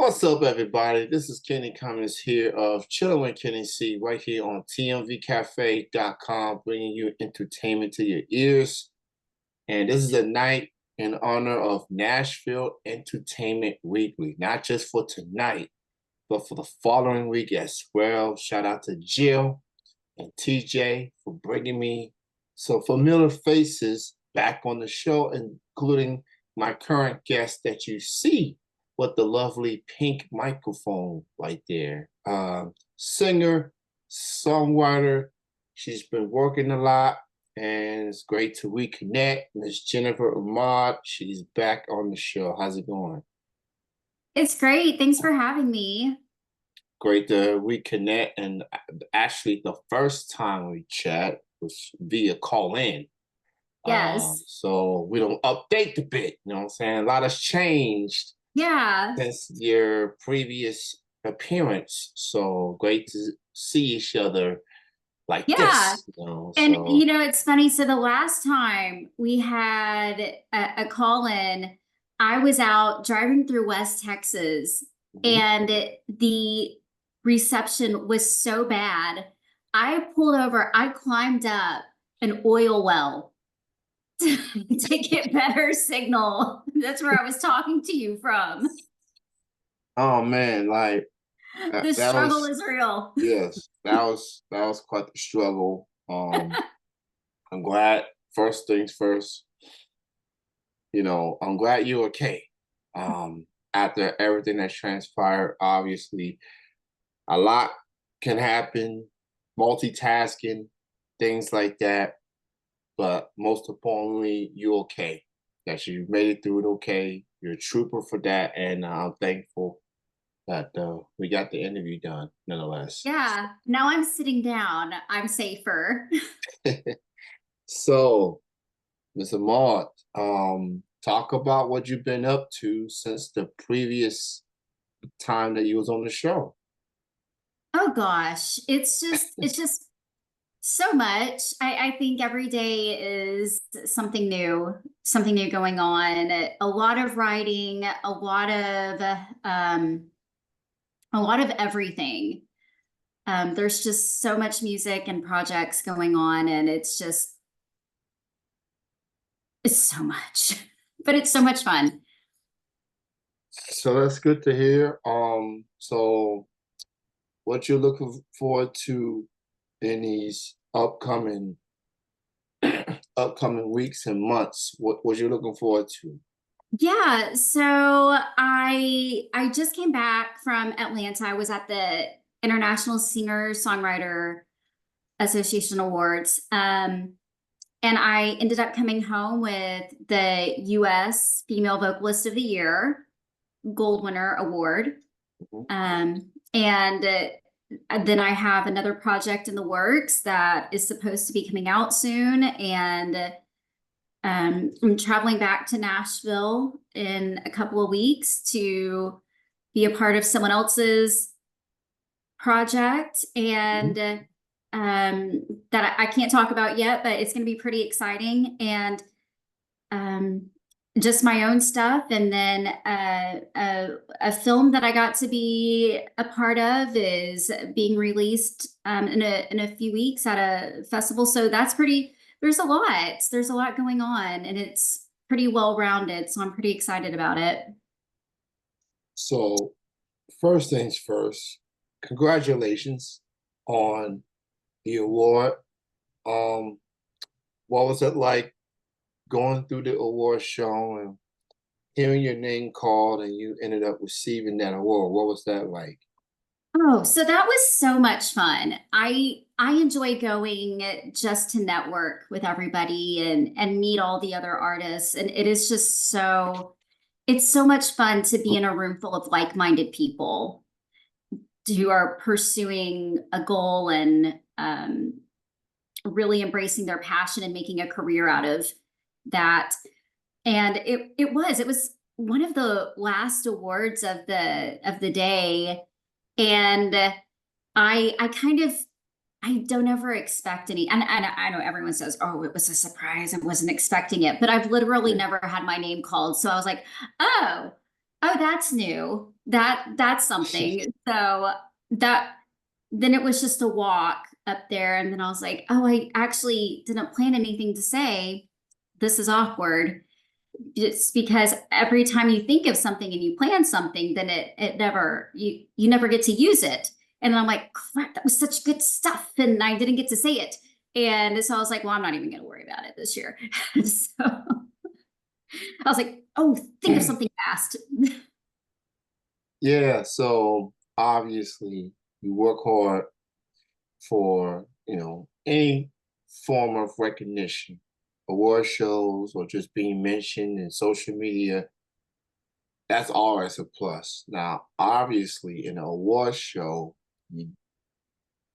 What's up, everybody? This is Kenny Cummins here of Chillin' with Kenny C right here on tmvcafe.com, bringing you entertainment to your ears. And this is a night in honor of Nashville Entertainment Weekly, not just for tonight, but for the following week as well. Shout out to Jill and TJ for bringing me some familiar faces back on the show, including my current guest that you see with the lovely pink microphone right there. Singer, songwriter. She's been working a lot, and it's great to reconnect. Miss Jennifer Emard, she's back on the show. How's it going? It's great. Thanks for having me. Great to reconnect. And actually, the first time we chat was via call in. Yes. So we don't update the bit, you know what I'm saying? A lot has changed Yeah. since your previous appearance. So great to see each other like Yeah. this, you know. And So it's funny. So the last time we had a call in, I was out driving through West Texas mhm. and the reception was so bad. I pulled over, I climbed up an oil well to get better signal. That's where I was talking to you from. Oh man, like The that struggle was is real. yes, that was quite the struggle. I'm glad first things first, I'm glad you're okay. After everything that's transpired, obviously a lot can happen, multitasking, things like that. But most importantly, you're okay. That you made it through it okay. You're a trooper for that, and I'm thankful that we got the interview done, nonetheless. Yeah, now I'm sitting down. I'm safer. So, Mr. Mott, talk about what you've been up to since the previous time that you was on the show. Oh gosh, it's just so much. I think every day is something new going on. A lot of writing, a lot of everything. There's just so much music and projects going on, and it's so much, but it's so much fun. So that's good to hear. So what you're looking forward to in these upcoming weeks and months? What you're looking forward to? Yeah, so I just came back from Atlanta. I was at the International Singer-Songwriter Association Awards. And I ended up coming home with the US Female Vocalist of the Year Gold Winner Award. Mhm. And then I have another project in the works that is supposed to be coming out soon. And I'm traveling back to Nashville in a couple of weeks to be a part of someone else's project. Mhm. And that I can't talk about yet, but it's going to be pretty exciting. And um, just my own stuff. And then a film that I got to be a part of is being released in a few weeks at a festival. So that's pretty, there's a lot going on, and it's pretty well rounded. So I'm pretty excited about it. So first things first, congratulations on the award. Um, what was it like going through the award show and hearing your name called and you ended up receiving that award? What was that like? Oh, so that was so much fun. I enjoy going just to network with everybody and meet all the other artists. And it is just it's so much fun to be in a room full of like-minded people who are pursuing a goal and really embracing their passion and making a career out of that. And it was one of the last awards of the day. And I kind of I don't ever expect any, and I know everyone says, oh, it was a surprise. I wasn't expecting it, but I've literally Yeah. never had my name called. So I was like, oh. Oh, that's new. That's something. So that then it was just a walk up there, and then I was like, oh, I actually didn't plan anything to say. This is awkward. It's because every time you think of something and you plan something, then it never you never get to use it. And I'm like, crap, that was such good stuff, and I didn't get to say it. And so I was like, well, I'm not even going to worry about it this year. So I was like, oh, think of something fast. Yeah, so obviously you work hard for, any form of recognition, award shows or just being mentioned in social media. That's always a plus. Now, obviously, in an award show, you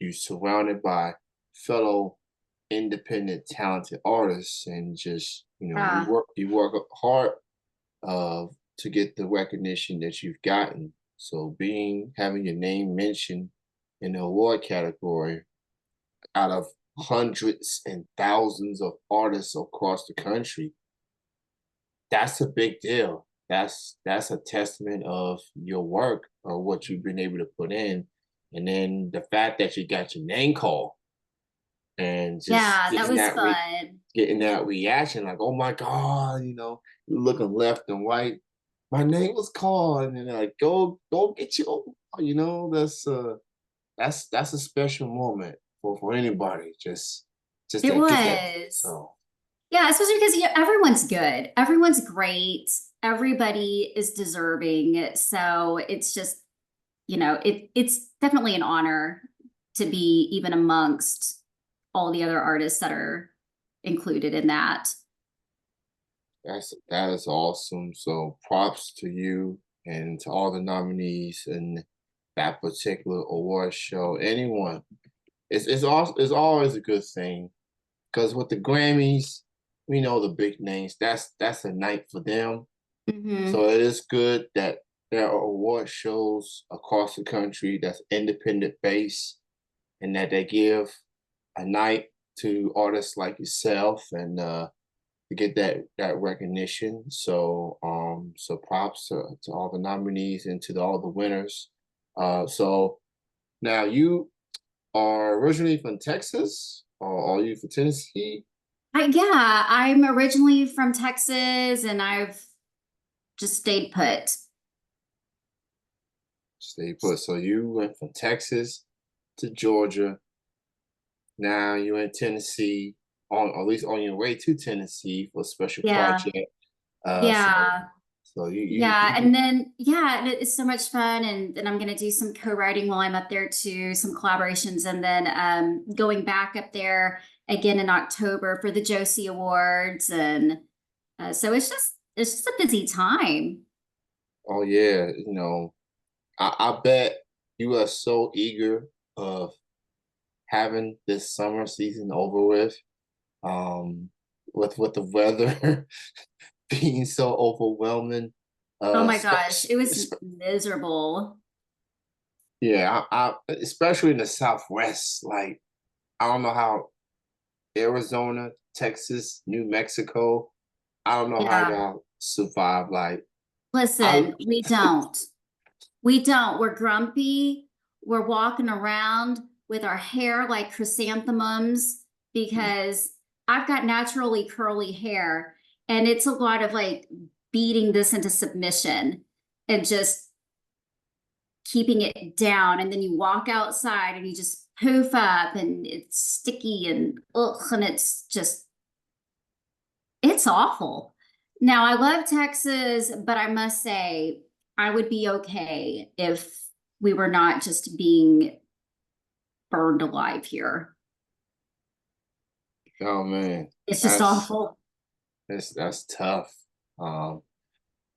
you're surrounded by fellow independent talented artists, and just you Yeah. work hard to get the recognition that you've gotten. So having your name mentioned in the award category out of hundreds and thousands of artists across the country, that's a big deal. That's a testament of your work or what you've been able to put in. And then the fact that you got your name called and just Yeah, that was fun. getting that reaction, like, oh my God, you're looking left and right. My name was called, and then they're like, go get your, that's a special moment for anybody. Just It to get that. was. So Yeah, especially because everyone's good. Everyone's great. Everybody is deserving. So it's just, it's definitely an honor to be even amongst all the other artists that are included in that. that is awesome. So props to you and to all the nominees in that particular award show. Anyone, it's always a good thing because with the Grammys, we know the big names. That's a night for them. Hmm. So it is good that there are award shows across the country that's independent based, and that they give a night to artists like yourself, and to get that recognition. So props to all the nominees and to all the winners. So now you are originally from Texas, or are you from Tennessee? Yeah, I'm originally from Texas and I've just stayed put. Stay put. So you went from Texas to Georgia. Now you're in Tennessee, on or at least on your way to Tennessee for a special Yeah. project. So Yeah. so Yeah, and then and it's so much fun, and I'm gonna do some co-writing while I'm up there too, some collaborations, and then going back up there again in October for the Josie Awards, and so it's just a busy time. oh yeah, I bet you are so eager of having this summer season over um, with the weather being so overwhelming. Oh my gosh, it was Especially, miserable. yeah, especially in the Southwest. Like, I don't know how Arizona, Texas, New Mexico. I don't know how Yeah, y'all survive. Like, I listen, we don't. We don't. We're grumpy. We're walking around with our hair like chrysanthemums because I've got naturally curly hair, and it's a lot of like beating this into submission and just keeping it down. And then you walk outside and you just poof up and it's sticky and ugh, and it's awful. Now, I love Texas, but I must say, I would be okay if we were not just being burned alive here. oh man, It's just that's awful. that's tough. Um,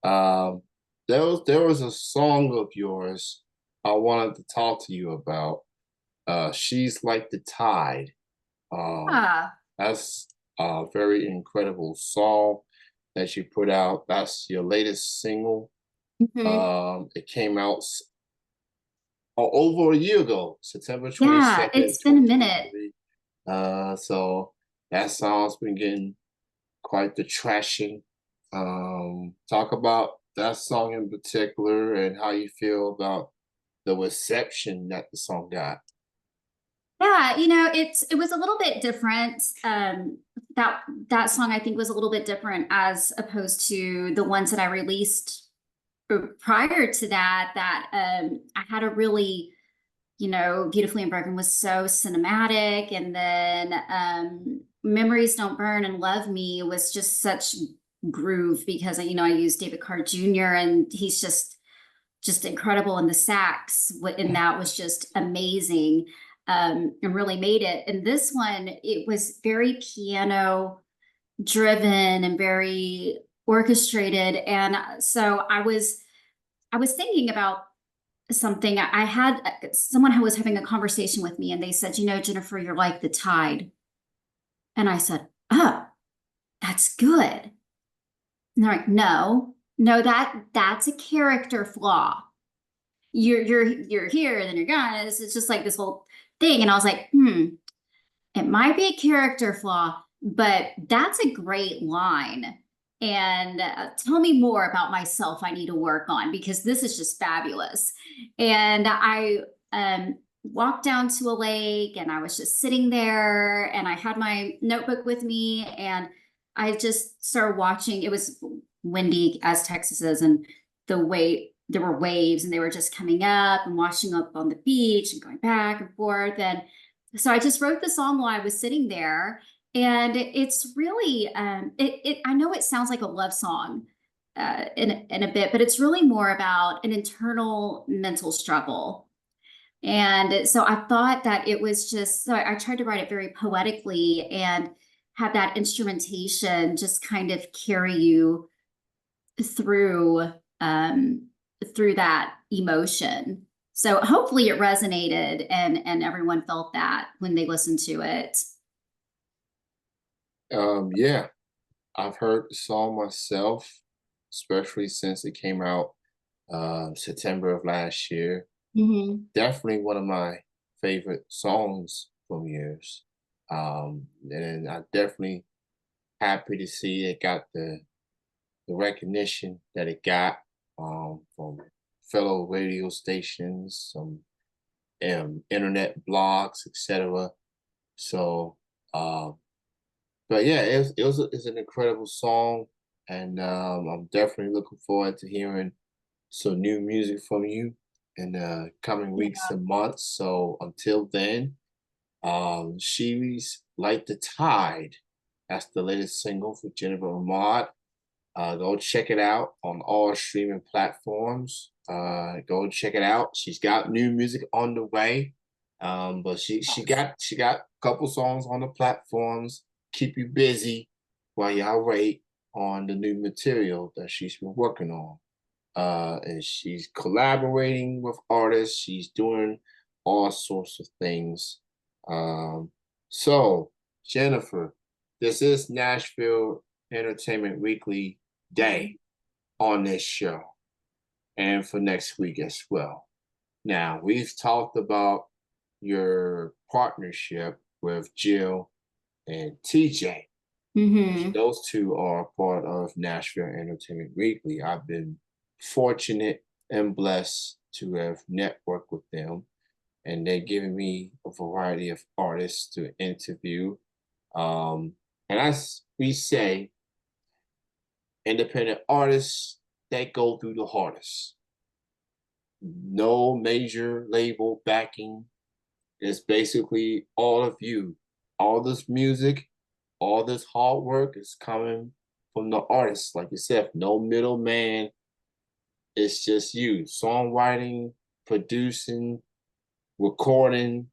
um, there was a song of yours I wanted to talk to you about. She's Like the Tide. Um, Ah, that's a very incredible song that you put out. That's your latest single. mhm. It came out over a year ago, September Yeah, 22nd, it's been a minute. 2023. So that song's been getting quite the trashing. Talk about that song in particular and how you feel about the reception that the song got. Yeah, it was a little bit different. That that song I think was a little bit different as opposed to the ones that I released prior to that. I had a really, Beautifully Unbroken was so cinematic, and then Memories Don't Burn and Love Me was just such groove because I used David Carr Jr. and he's just incredible in the sax, and that was just amazing, and really made it. And this one, it was very piano driven and very orchestrated. And so I was thinking about something. I had someone who was having a conversation with me, and they said, Jennifer, you're like the tide. And I said, oh, that's good. And they're like, no, that's a character flaw. You're here, and then you're gone. It's just like this whole thing. And I was like, it might be a character flaw, but that's a great line. And tell me more about myself I need to work on, because this is just fabulous. And I walked down to a lake, and I was just sitting there, and I had my notebook with me, and I just started watching. It was windy as Texas is, and there were waves, and they were just coming up and washing up on the beach and going back and forth. And so I just wrote the song while I was sitting there. And it's really, I know it sounds like a love song in a bit, but it's really more about an internal mental struggle. And so I thought that it was just, so I tried to write it very poetically and have that instrumentation just kind of carry you through through that emotion. So hopefully it resonated, and everyone felt that when they listened to it. Yeah, I've heard the song myself, especially since it came out September of last year. Hmm. Definitely one of my favorite songs from yours. And I definitely happy to see it got the recognition that it got from fellow radio stations, some internet blogs, etc. So, but yeah, it's an incredible song, and I'm definitely looking forward to hearing some new music from you in the coming weeks and months. So until then, she's like the tide. That's the latest single for Jennifer Emard. Go check it out on all streaming platforms. Go check it out. She's got new music on the way. But she got a couple songs on the platforms. Keep you busy while y'all wait on the new material that she's been working on. And she's collaborating with artists. She's doing all sorts of things. Um, so Jennifer, this is Nashville Entertainment Weekly Day on this show, and for next week as well. Now, we've talked about your partnership with Jill and TJ. Hmm. Those two are part of Nashville Entertainment Weekly. I've been fortunate and blessed to have networked with them, and they've given me a variety of artists to interview. And as we say, independent artists, they go through the hardest. No major label backing. It's basically all of you. All this music, all this hard work is coming from the artist. Like you said, no middleman. It's just you. Songwriting, producing, recording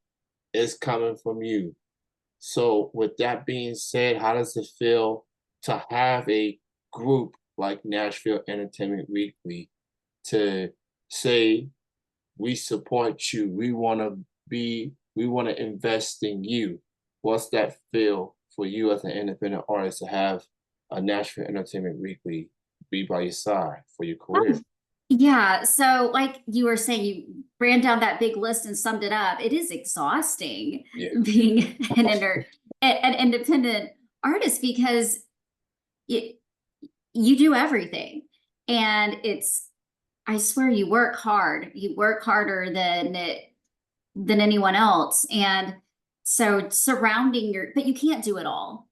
is coming from you. So, with that being said, how does it feel to have a group like Nashville Entertainment Weekly to say, we support you, we want to invest in you? What's that feel for you as an independent artist to have a Nashville Entertainment Weekly be by your side for your career? Yeah. So, like you were saying, you ran down that big list and summed it up. It is exhausting Yeah. being an independent artist, because it, you do everything. And I swear you work hard. You work harder than anyone else. And so surrounding but you can't do it all.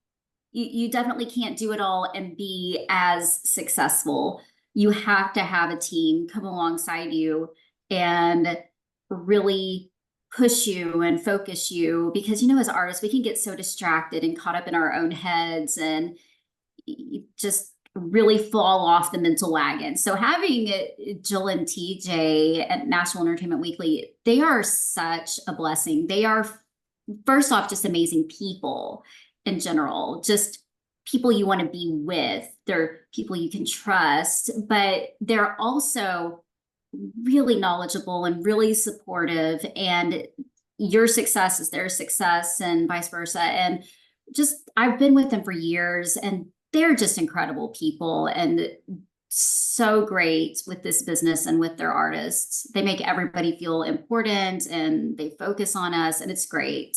You definitely can't do it all and be as successful. You have to have a team come alongside you and really push you and focus you, because as artists we can get so distracted and caught up in our own heads and just really fall off the mental wagon. So having Jill and TJ at National Entertainment Weekly, they are such a blessing. They are, first off, just amazing people in general, just people you want to be with. They're people you can trust, but they're also really knowledgeable and really supportive, and your success is their success and vice versa. And just, I've been with them for years, and they're just incredible people and so great with this business and with their artists. They make everybody feel important and they focus on us, and it's great.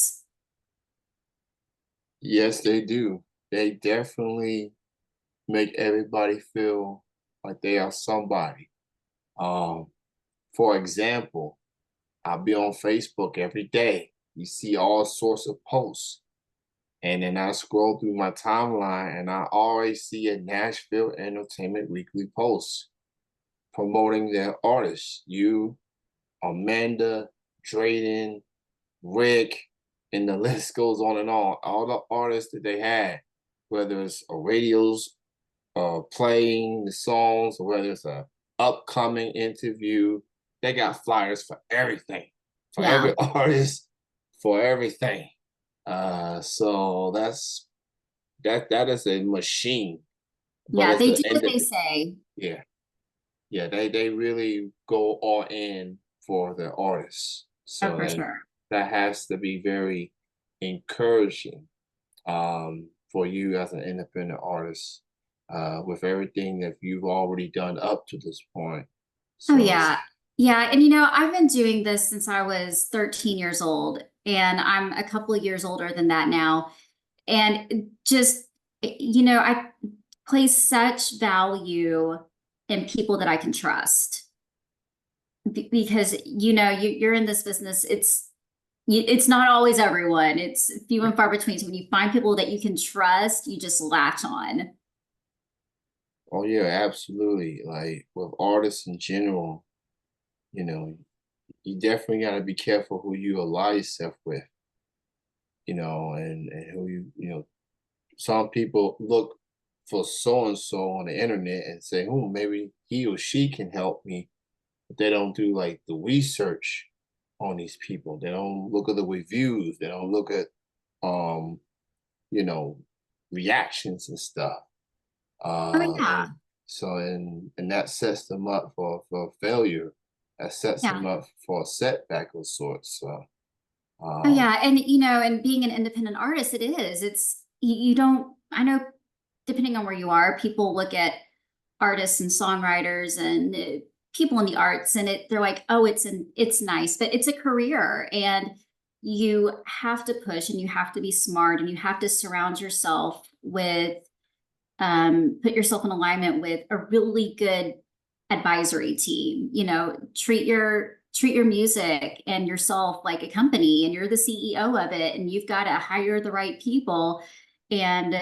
Yes, they do. They definitely make everybody feel like they are somebody. Um, for example, I'll be on Facebook every day. You see all sorts of posts. And then I scroll through my timeline and I always see a Nashville Entertainment Weekly post promoting their artists. You, Amanda, Drayden, Rick, and the list goes on and on. All the artists that they had, whether it's a radio's playing the songs or whether it's a upcoming interview, they got flyers for everything, for Yeah. every artist, for everything. So that is a machine, but Yeah, it's they the do end what of they say. yeah, yeah. They really go all in for the artists. Oh, So for and sure. that has to be very encouraging for you as an independent artist with everything that you've already done up to this point. Oh, So yeah. Yeah. And, I've been doing this since I was 13 years old, and I'm a couple of years older than that now. And just, I place such value in people that I can trust. Because, you're in this business. It's not always everyone. It's few and far between. So when you find people that you can trust, you just latch on. oh yeah, absolutely. Like with artists in general, you know, you definitely got to be careful who you ally yourself with, and who some people look for so and so on the internet and say, oh, maybe he or she can help me. But they don't do like the research on these people. They don't look at the reviews. They don't look at um, you know, reactions and stuff. Oh, And yeah. so and that sets them up for failure. That sets Yeah. them up for a setback of sorts. So Oh, um, yeah. And, and being an independent artist, you don't, I know, depending on where you are, people look at artists and songwriters and people in the arts, and they're like, oh, it's nice, but it's a career, and you have to push and you have to be smart and you have to surround yourself with, put yourself in alignment with a really good advisory team. Treat your music and yourself like a company, and you're the CEO of it, and you've got to hire the right people. And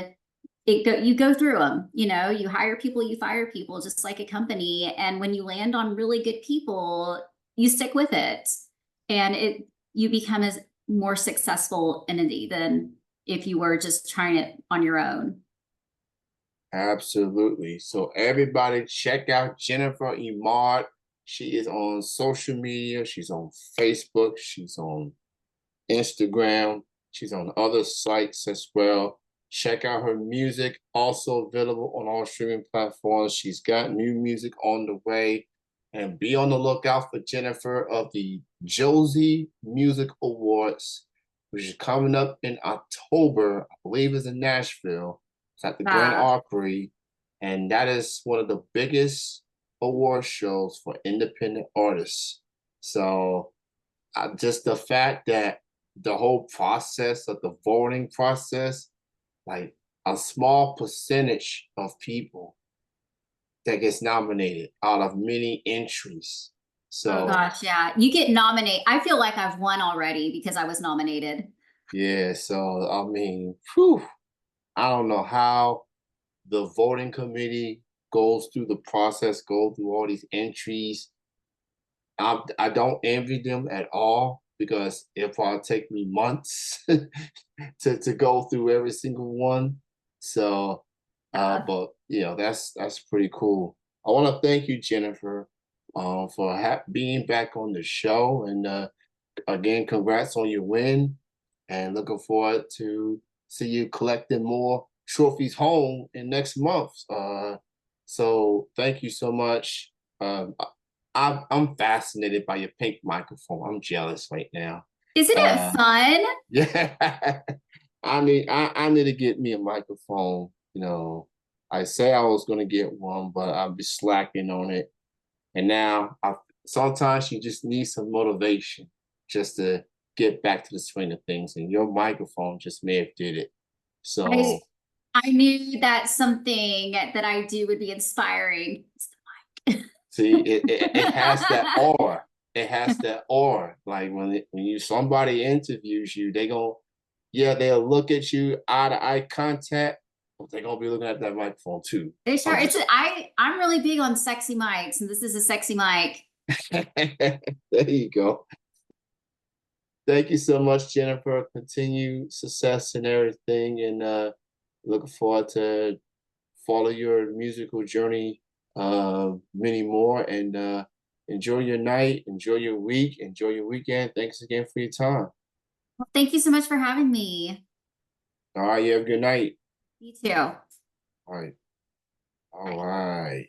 you go through them. You hire people, you fire people, just like a company. And when you land on really good people, you stick with it, and you become a more successful entity than if you were just trying it on your own. absolutely. So everybody check out Jennifer Emard. She is on social media. She's on Facebook. She's on Instagram. She's on other sites as well. Check out her music, also available on all streaming platforms. She's got new music on the way. And be on the lookout for Jennifer of the Josie Music Awards, which is coming up in October. I believe is in Nashville. It's at the Grand Wow. Opry. And that is one of the biggest award shows for independent artists. So just the fact that the whole process of the voting process, like a small percentage of people that gets nominated out of many entries. Oh So gosh, yeah. You get nominated. I feel like I've won already because I was nominated. yeah, so I mean, whew, I don't know how the voting committee goes through the process, go through all these entries. I don't envy them at all because it'll take me months to go through every single one. So, Yeah. but that's pretty cool. I want to thank you, Jennifer, for being back on the show, and again, congrats on your win, and looking forward to see you collecting more trophies home in next month. So thank you so much. I'm fascinated by your pink microphone. I'm jealous right now. Isn't it Uh, fun? yeah, I need to get me a microphone. I say I was gonna get one, but I'll be slacking on it. And now sometimes you just need some motivation just to get back to the swing of things. And your microphone just may have did it. I So I knew that something that I do would be inspiring. see, it has that aura. It has that aura. Like when you somebody interviews you, they'll look at you eye to eye contact, but they're gonna be looking at that microphone too. It's I'm sure it's just I'm really big on sexy mics, and this is a sexy mic. there you go. Thank you so much, Jennifer. Continue success and everything, and looking forward to follow your musical journey many more. And enjoy your night, enjoy your week, enjoy your weekend. Thanks again for your time. Well, thank you so much for having me. All right, you have a good night. You too. All right. All Bye. right.